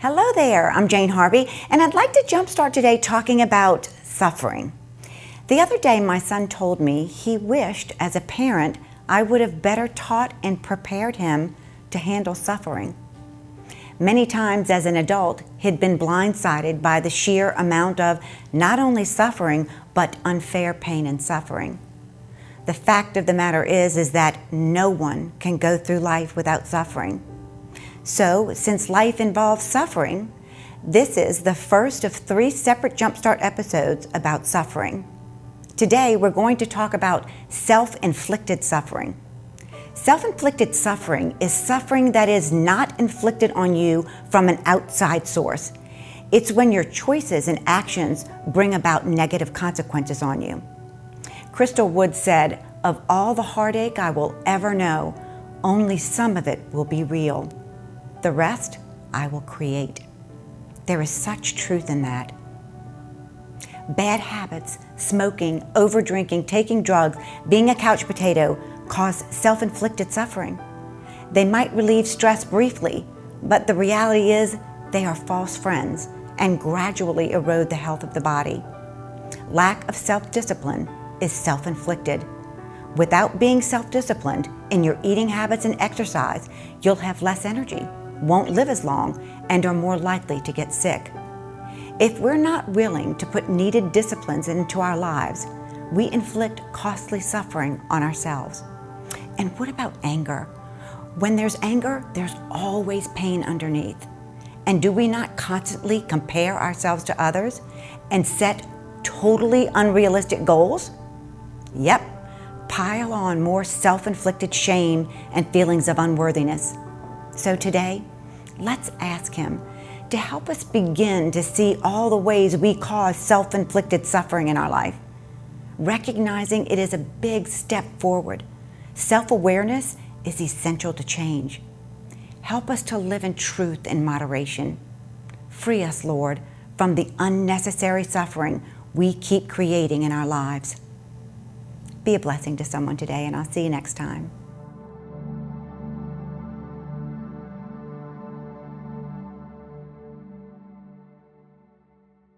Hello there, I'm Jane Harvey, and I'd like to jumpstart today talking about suffering. The other day, my son told me he wished, as a parent, I would have better taught and prepared him to handle suffering. Many times as an adult, he'd been blindsided by the sheer amount of not only suffering, but unfair pain and suffering. The fact of the matter is that no one can go through life without suffering. So, since life involves suffering, this is the first of 3 separate Jumpstart episodes about suffering. Today, we're going to talk about self-inflicted suffering. Self-inflicted suffering is suffering that is not inflicted on you from an outside source. It's when your choices and actions bring about negative consequences on you. Crystal Wood said, "Of all the heartache I will ever know, only some of it will be real. The rest I will create." There is such truth in that. Bad habits, smoking, overdrinking, taking drugs, being a couch potato cause self-inflicted suffering. They might relieve stress briefly, but the reality is they are false friends and gradually erode the health of the body. Lack of self-discipline is self-inflicted. Without being self-disciplined in your eating habits and exercise, you'll have less energy, won't live as long, and are more likely to get sick. If we're not willing to put needed disciplines into our lives, we inflict costly suffering on ourselves. And what about anger? When there's anger, there's always pain underneath. And do we not constantly compare ourselves to others and set totally unrealistic goals? Yep, pile on more self-inflicted shame and feelings of unworthiness. So today, let's ask Him to help us begin to see all the ways we cause self-inflicted suffering in our life. Recognizing it is a big step forward. Self-awareness is essential to change. Help us to live in truth and moderation. Free us, Lord, from the unnecessary suffering we keep creating in our lives. Be a blessing to someone today, and I'll see you next time.